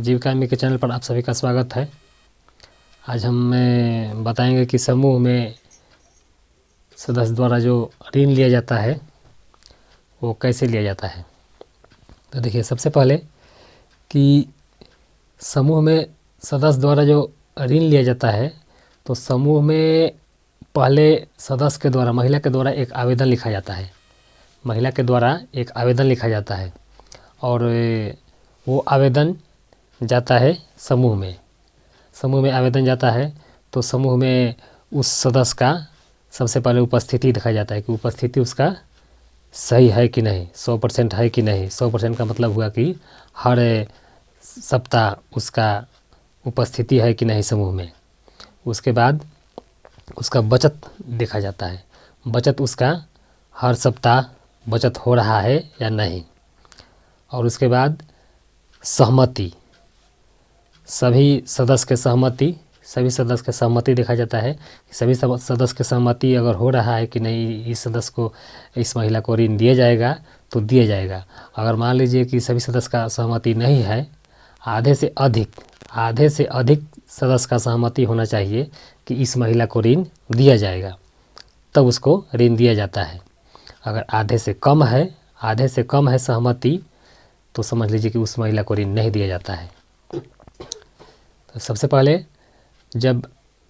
जीविका M के channel पर आप सभी का स्वागत है। आज हम बताएंगे कि समूह में सदस्य द्वारा जो ऋण लिया जाता है वो कैसे लिया जाता है। तो देखिए, सबसे पहले कि समूह में सदस्य द्वारा जो ऋण लिया जाता है तो समूह में पहले सदस्य के द्वारा, महिला के द्वारा एक आवेदन लिखा जाता है। महिला के द्वारा एक आवेदन लिखा जाता है और वो आवेदन जाता है समूह में आवेदन जाता है तो समूह में उस सदस्य का सबसे पहले उपस्थिति देखा जाता है कि उपस्थिति उसका सही है कि नहीं, 100% है कि नहीं। 100% का मतलब हुआ कि हर सप्ताह उसका उपस्थिति है कि नहीं समूह में। उसके बाद उसका बचत देखा जाता है, बचत उसका हर सप्ताह बचत हो रहा है या नहीं। और उसके बाद सहमति, सभी सदस्य के सहमति देखा जाता है कि सभी सदस्य के सहमति अगर हो रहा है कि नहीं, इस सदस्य को, इस महिला को ऋण दिया जाएगा तो दिया जाएगा। अगर मान लीजिए कि सभी सदस्य का सहमति नहीं है, आधे से अधिक सदस्य का सहमति होना चाहिए कि इस महिला को ऋण दिया जाएगा, तब उसको ऋण दिया जाता है। अगर आधे से कम है सहमति तो समझ लीजिए कि उस महिला को ऋण नहीं दिया जाता है। तो सबसे पहले जब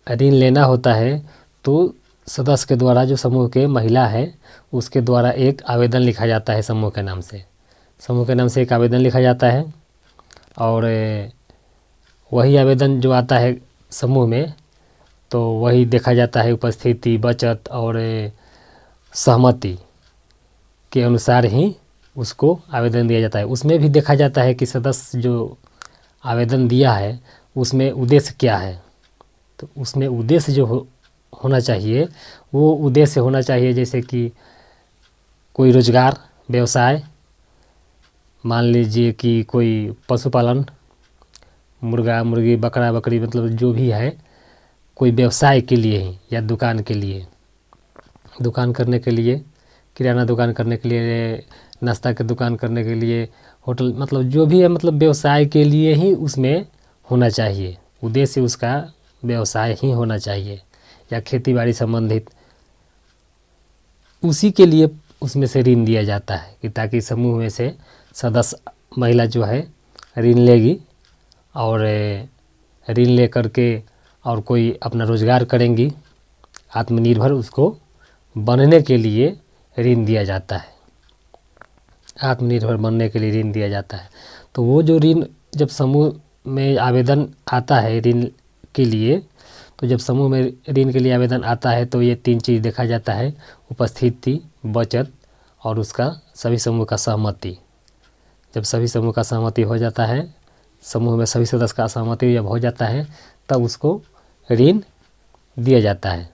ऋण लेना होता है तो सदस्य के द्वारा, जो समूह के महिला है उसके द्वारा एक आवेदन लिखा जाता है। समूह के नाम से एक आवेदन लिखा जाता है और वही आवेदन जो आता है समूह में तो वही देखा जाता है। उपस्थिति, बचत और सहमति के अनुसार ही उसको आवेदन दिया जाता है। उसमें भी देखा जाता है कि सदस्य जो आवेदन दिया है उसमें उद्देश्य क्या है। तो उसमें उद्देश्य जो होना चाहिए वो उद्देश्य होना चाहिए जैसे कि कोई रोजगार, व्यवसाय, मान लीजिए कि कोई पशुपालन, मुर्गा मुर्गी, बकरा बकरी, मतलब जो भी है, कोई व्यवसाय के लिए ही, या दुकान करने के लिए, किराना दुकान करने के लिए, नाश्ता की दुकान करने के लिए, होटल, मतलब जो भी है, मतलब व्यवसाय के लिए ही उसमें होना चाहिए। उद्देश्य उसका व्यवसाय ही होना चाहिए या खेतीबाड़ी संबंधित, उसी के लिए उसमें से ऋण दिया जाता है कि ताकि समूह में से सदस्य महिला जो है ऋण लेगी और ऋण ले करके और कोई अपना रोजगार करेंगी, आत्मनिर्भर उसको बनने के लिए ऋण दिया जाता है। आत्मनिर्भर बनने के लिए ऋण दिया जाता है। तो वो जो ऋण, जब समूह में आवेदन आता है ऋण के लिए, तो जब समूह में ऋण के लिए आवेदन आता है तो ये 3 चीज़ देखा जाता है: उपस्थिति, बचत और उसका सभी समूह का सहमति। जब सभी समूह का सहमति हो जाता है, समूह में सभी सदस्य का सहमति जब हो जाता है तब उसको ऋण दिया जाता है।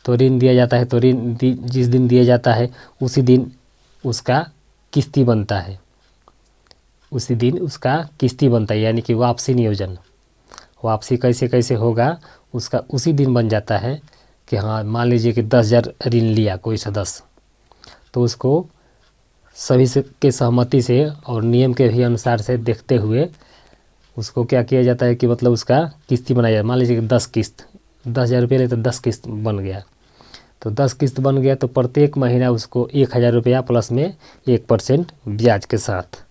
तो ऋण दिया जाता है तो जिस दिन दिया जाता है उसी दिन उसका किस्ती बनता है, यानी कि वापसी नियोजन। वापसी कैसे होगा उसका उसी दिन बन जाता है कि हाँ, मान लीजिए कि 10,000 ऋण लिया कोई सदस्य, तो उसको सभी के सहमति से और नियम के भी अनुसार से देखते हुए उसको क्या किया जाता है कि मतलब उसका किस्ती बनाया जाए। मान लीजिए कि 10 किस्त, 10,000 रुपये ले तो 10 किस्त बन गया। तो 10 किस्त बन गया तो प्रत्येक महीना उसको 1,000 रुपया प्लस में 1% ब्याज के साथ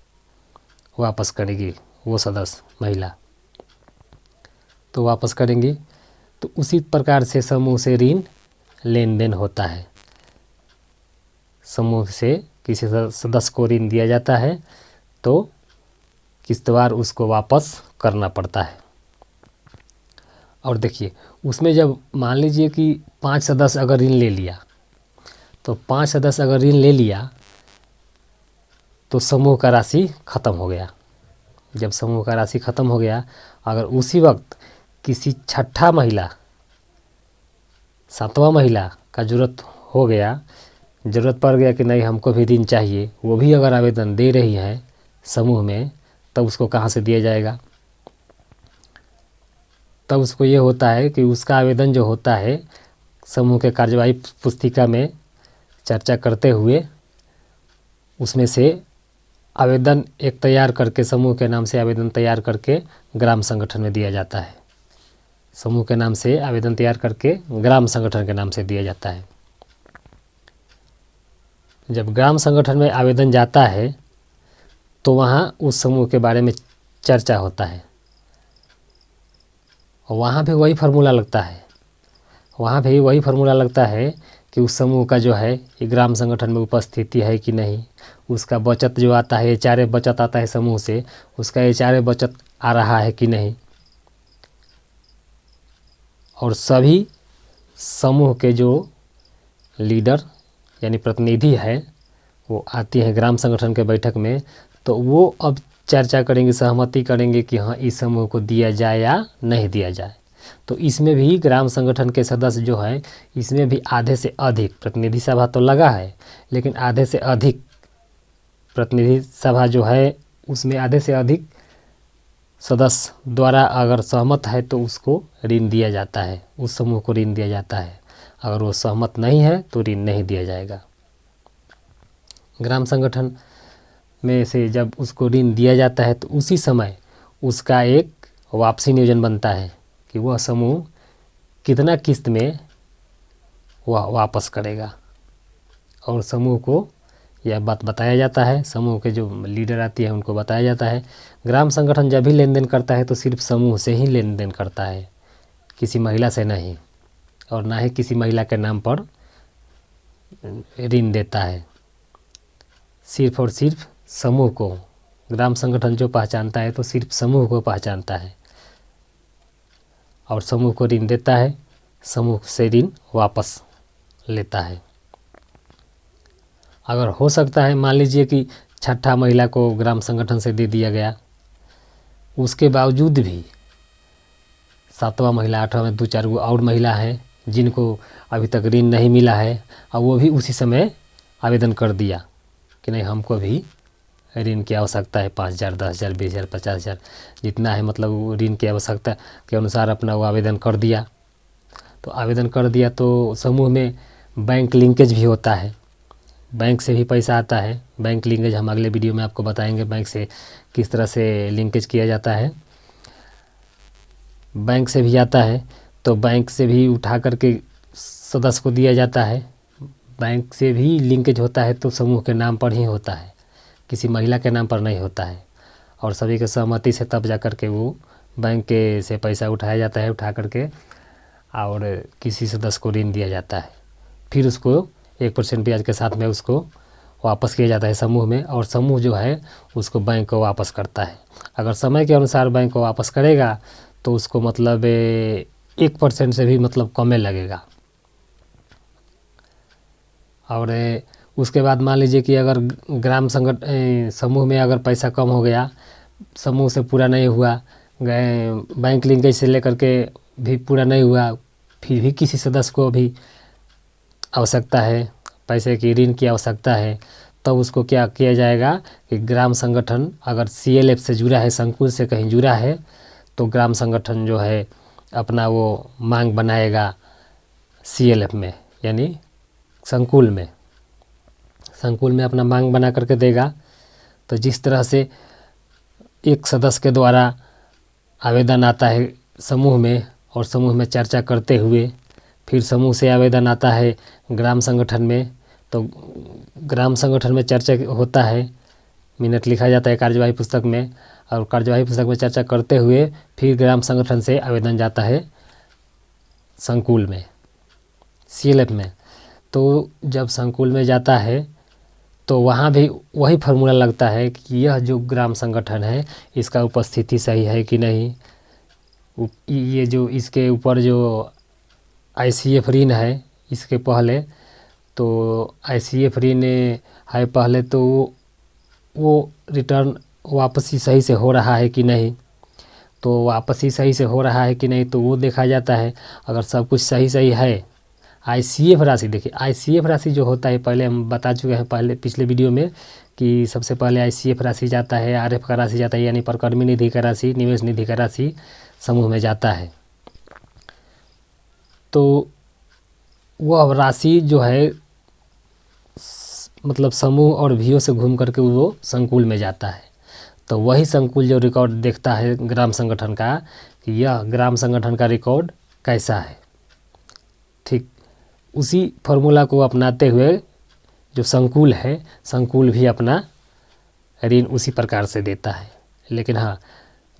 वापस करेगी वो सदस्य महिला, तो वापस करेंगी। तो उसी प्रकार से समूह से ऋण लेन देन होता है। समूह से किसी सदस्य को ऋण दिया जाता है तो किस्तवार उसको वापस करना पड़ता है। और देखिए, उसमें जब मान लीजिए कि 5 सदस्य अगर ऋण ले लिया, तो 5 सदस्य अगर ऋण ले लिया तो समूह का राशि खत्म हो गया। जब समूह का राशि खत्म हो गया, अगर उसी वक्त किसी छठा महिला, 7वां महिला का जरूरत पड़ गया कि नहीं हमको भी ऋण चाहिए, वो भी अगर आवेदन दे रही है समूह में, तब उसको कहाँ से दिया जाएगा? तब उसको ये होता है कि उसका आवेदन जो होता है समूह के कार्यवाही पुस्तिका में चर्चा करते हुए उसमें से आवेदन एक तैयार करके, समूह के नाम से आवेदन तैयार करके ग्राम संगठन में दिया जाता है। समूह के नाम से आवेदन तैयार करके ग्राम संगठन के नाम से दिया जाता है। जब ग्राम संगठन में आवेदन जाता है तो वहाँ उस समूह के बारे में चर्चा होता है और वहाँ भी वही फार्मूला लगता है। वहाँ भी वही फार्मूला लगता है कि उस समूह का जो है ये ग्राम संगठन में उपस्थिति है कि नहीं, उसका बचत जो आता है, एचआरए बचत आता है समूह से, उसका एचआरए बचत आ रहा है कि नहीं। और सभी समूह के जो लीडर यानी प्रतिनिधि है वो आती हैं ग्राम संगठन के बैठक में, तो वो अब चर्चा करेंगे, सहमति करेंगे कि हाँ इस समूह को दिया जाए या नहीं दिया जाए। तो इसमें भी ग्राम संगठन के सदस्य जो है, इसमें भी आधे से अधिक, प्रतिनिधि सभा तो लगा है लेकिन आधे से अधिक प्रतिनिधि सभा जो है उसमें आधे से अधिक सदस्य द्वारा अगर सहमत है तो उसको ऋण दिया जाता है, उस समूह को ऋण दिया जाता है। अगर वो सहमत नहीं है तो ऋण नहीं दिया जाएगा। ग्राम संगठन में से जब उसको ऋण दिया जाता है तो उसी समय उसका एक वापसी नियोजन बनता है कि वह समूह कितना किस्त में वह वापस करेगा, और समूह को यह बात बताया जाता है। समूह के जो लीडर आती है उनको बताया जाता है। ग्राम संगठन जब भी लेन देन करता है तो सिर्फ समूह से ही लेन देन करता है, किसी महिला से नहीं, और ना ही किसी महिला के नाम पर ऋण देता है। सिर्फ और सिर्फ समूह को ग्राम संगठन जो पहचानता है तो सिर्फ समूह को पहचानता है और समूह को ऋण देता है, समूह से ऋण वापस लेता है। अगर हो सकता है मान लीजिए कि छठा महिला को ग्राम संगठन से दे दिया गया, उसके बावजूद भी सातवां महिला, आठवां में 2-4 गो और महिला हैं जिनको अभी तक ऋण नहीं मिला है, और वो भी उसी समय आवेदन कर दिया कि नहीं हमको भी ऋण की आवश्यकता है, 5,000, 10,000, 20,000, 50,000 जितना है, मतलब ऋण की आवश्यकता के अनुसार अपना वो आवेदन कर दिया। तो आवेदन कर दिया तो समूह में बैंक लिंकेज भी होता है, बैंक से भी पैसा आता है। बैंक लिंकेज हम अगले वीडियो में आपको बताएंगे, बैंक से किस तरह से लिंकेज किया जाता है। बैंक से भी आता है तो बैंक से भी उठा करके सदस्य को दिया जाता है। बैंक से भी लिंकेज होता है तो समूह के नाम पर ही होता है, किसी महिला के नाम पर नहीं होता है, और सभी के सहमति से तब जा कर के वो बैंक के से पैसा उठाया जाता है, उठा करके और किसी सदस्य को ऋण दिया जाता है। फिर उसको 1% ब्याज के साथ में उसको वापस किया जाता है समूह में, और समूह जो है उसको बैंक को वापस करता है। अगर समय के अनुसार बैंक को वापस करेगा तो उसको मतलब 1% से भी मतलब कम लगेगा। और उसके बाद मान लीजिए कि अगर ग्राम संगठन समूह में अगर पैसा कम हो गया, समूह से पूरा नहीं हुआ, बैंक लिंकेज से लेकर के भी पूरा नहीं हुआ, फिर भी किसी सदस्य को भी आवश्यकता है, पैसे की ऋण की आवश्यकता है, तब उसको क्या किया जाएगा कि ग्राम संगठन अगर CLF से जुड़ा है, संकुल से कहीं जुड़ा है, तो ग्राम संगठन जो है अपना वो मांग बनाएगा CLF में, यानी संकुल में अपना मांग बना करके देगा। तो जिस तरह से एक सदस्य के द्वारा आवेदन आता है समूह में, और समूह में चर्चा करते हुए फिर समूह से आवेदन आता है ग्राम संगठन में, तो ग्राम संगठन में चर्चा होता है, मिनट लिखा जाता है कार्यवाही पुस्तक में, और कार्यवाही पुस्तक में चर्चा करते हुए फिर ग्राम संगठन से आवेदन जाता है संकुल में, CLF में। तो जब संकुल में जाता है तो वहाँ भी वही फार्मूला लगता है कि यह जो ग्राम संगठन है इसका उपस्थिति सही है कि नहीं, ये जो इसके ऊपर जो ICF ऋण है इसके पहले, तो ICF ऋण है पहले, तो वो रिटर्न वापसी सही से हो रहा है कि नहीं, तो वापसी सही से हो रहा है कि नहीं तो वो देखा जाता है। अगर सब कुछ सही है, ICF राशि देखिए, ICF राशि जो होता है पहले हम बता चुके हैं पहले पिछले वीडियो में कि सबसे पहले ICF राशि जाता है, RF का राशि जाता है, यानी परकर्मी निधि का राशि, निवेश निधि का राशि समूह में जाता है। तो वह राशि जो है मतलब समूह और भियो से घूम करके वो संकुल में जाता है। तो वही संकुल जो रिकॉर्ड देखता है ग्राम संगठन का कि यह ग्राम संगठन का रिकॉर्ड कैसा है। ठीक उसी फॉर्मूला को अपनाते हुए जो संकुल है, संकुल भी अपना ऋण उसी प्रकार से देता है। लेकिन हाँ,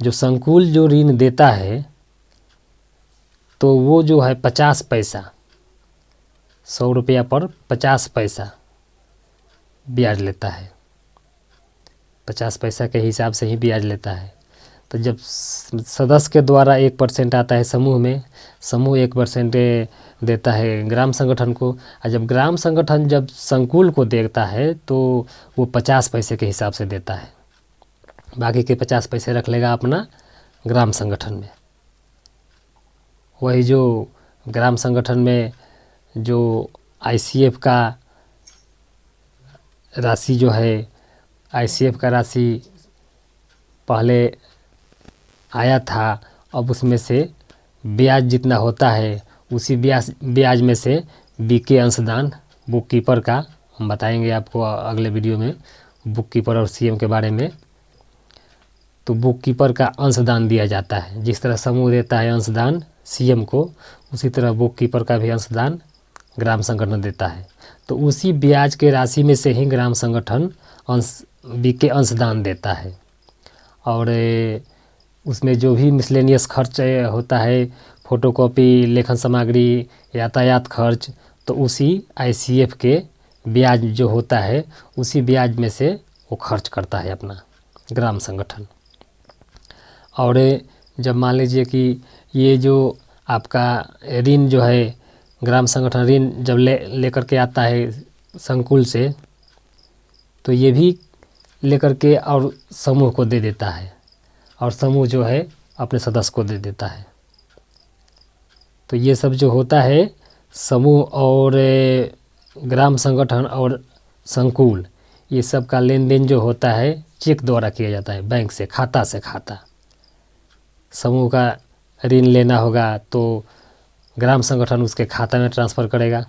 जो संकुल जो ऋण देता है तो वो जो है 50 पैसा, 100 रुपया पर 50 पैसा ब्याज लेता है। 50 पैसा के हिसाब से ही ब्याज लेता है। तो जब सदस्य के द्वारा 1% आता है समूह में, समूह 1% देता है ग्राम संगठन को, और जब ग्राम संगठन जब संकुल को देता है तो वो 50 पैसे के हिसाब से देता है। बाकी के 50 पैसे रख लेगा अपना ग्राम संगठन में। वही जो ग्राम संगठन में जो आईसीएफ का राशि जो है, आईसीएफ का राशि पहले आया था, अब उसमें से ब्याज जितना होता है उसी ब्याज में से बीके अंशदान बुक कीपर का हम बताएंगे आपको अगले वीडियो में, बुक कीपर और सीएम के बारे में। तो बुक कीपर का अंशदान दिया जाता है। जिस तरह समूह देता है अंशदान सीएम को, उसी तरह बुक कीपर का भी अंशदान ग्राम संगठन देता है। तो उसी ब्याज के राशि में से ही ग्राम संगठन बीके अंशदान देता है। और उसमें जो भी मिसलेनियस खर्च होता है, फोटोकॉपी, लेखन सामग्री, यातायात खर्च, तो उसी आईसीएफ के ब्याज जो होता है उसी ब्याज में से वो खर्च करता है अपना ग्राम संगठन। और जब मान लीजिए कि ये जो आपका ऋण जो है, ग्राम संगठन ऋण जब लेकर के आता है संकुल से, तो ये भी लेकर के और समूह को दे देता है, और समूह जो है अपने सदस्य को दे देता है। तो ये सब जो होता है समूह और ग्राम संगठन और संकुल, ये सब का लेन देन जो होता है चेक द्वारा किया जाता है, बैंक से, खाता से खाता। समूह का ऋण लेना होगा तो ग्राम संगठन उसके खाता में ट्रांसफ़र करेगा,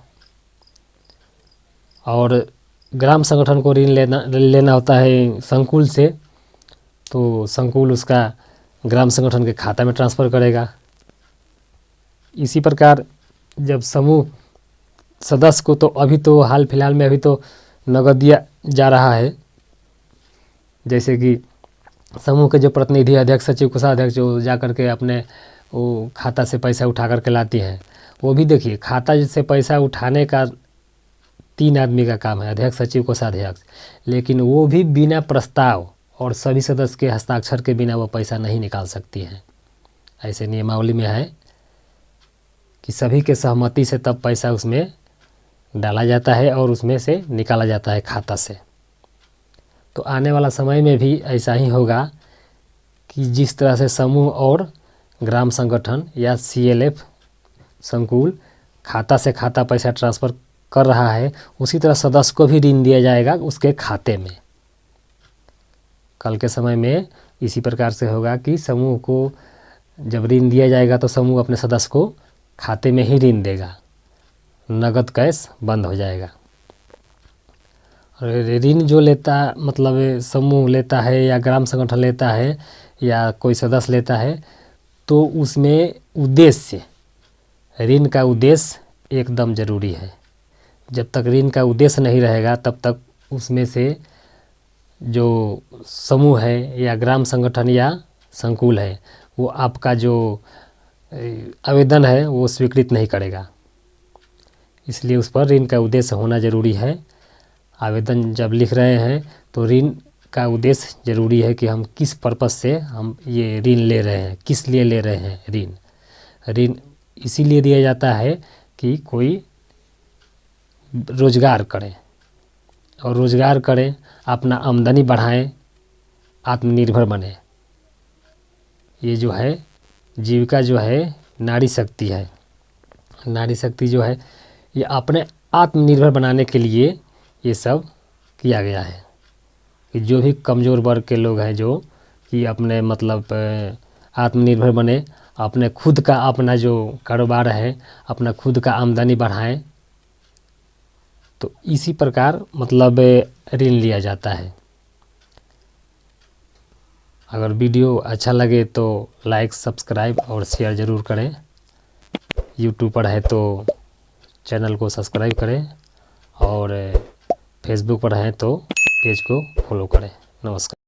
और ग्राम संगठन को ऋण लेना होता है संकुल से, तो संकुल उसका ग्राम संगठन के खाता में ट्रांसफ़र करेगा। इसी प्रकार जब समूह सदस्य को, तो अभी तो हाल फिलहाल में अभी तो नगद दिया जा रहा है। जैसे कि समूह के जो प्रतिनिधि, अध्यक्ष, सचिव, कोषाध्यक्ष जो जा कर के अपने वो खाता से पैसा उठा करके लाती हैं, वो भी देखिए खाता से पैसा उठाने का 3 आदमी का काम है, अध्यक्ष, सचिव, कोषाध्यक्ष। लेकिन वो भी बिना प्रस्ताव और सभी सदस्य के हस्ताक्षर के बिना वो पैसा नहीं निकाल सकती हैं। ऐसे नियमावली में है कि सभी के सहमति से तब पैसा उसमें डाला जाता है और उसमें से निकाला जाता है खाता से। तो आने वाला समय में भी ऐसा ही होगा कि जिस तरह से समूह और ग्राम संगठन या सीएलएफ संकुल खाता से खाता पैसा ट्रांसफ़र कर रहा है, उसी तरह सदस्य को भी ऋण दिया जाएगा उसके खाते में। कल के समय में इसी प्रकार से होगा कि समूह को जब ऋण दिया जाएगा तो समूह अपने सदस्य को खाते में ही ऋण देगा, नगद कैश बंद हो जाएगा। ऋण जो लेता, मतलब समूह लेता है या ग्राम संगठन लेता है या कोई सदस्य लेता है, तो उसमें उद्देश्य, ऋण का उद्देश्य एकदम ज़रूरी है। जब तक ऋण का उद्देश्य नहीं रहेगा तब तक उसमें से जो समूह है या ग्राम संगठन या संकुल है, वो आपका जो आवेदन है वो स्वीकृत नहीं करेगा। इसलिए उस पर ऋण का उद्देश्य होना ज़रूरी है। आवेदन जब लिख रहे हैं तो ऋण का उद्देश्य ज़रूरी है कि हम किस पर्पस से हम ये ऋण ले रहे हैं, किस लिए ले रहे हैं ऋण। ऋण इसीलिए दिया जाता है कि कोई रोज़गार करें, और रोज़गार करें, अपना आमदनी बढ़ाएं, आत्मनिर्भर बने। ये जो है जीविका जो है नारी शक्ति है। नारी शक्ति जो है ये अपने आत्मनिर्भर बनाने के लिए ये सब किया गया है कि जो भी कमज़ोर वर्ग के लोग हैं जो कि अपने मतलब आत्मनिर्भर बने, अपने खुद का अपना जो कारोबार है, अपना खुद का आमदनी बढ़ाएं। तो इसी प्रकार मतलब ऋण लिया जाता है। अगर वीडियो अच्छा लगे तो लाइक, सब्सक्राइब और शेयर ज़रूर करें। यूट्यूब पर है तो चैनल को सब्सक्राइब करें और फेसबुक पर है तो पेज को फॉलो करें। नमस्कार।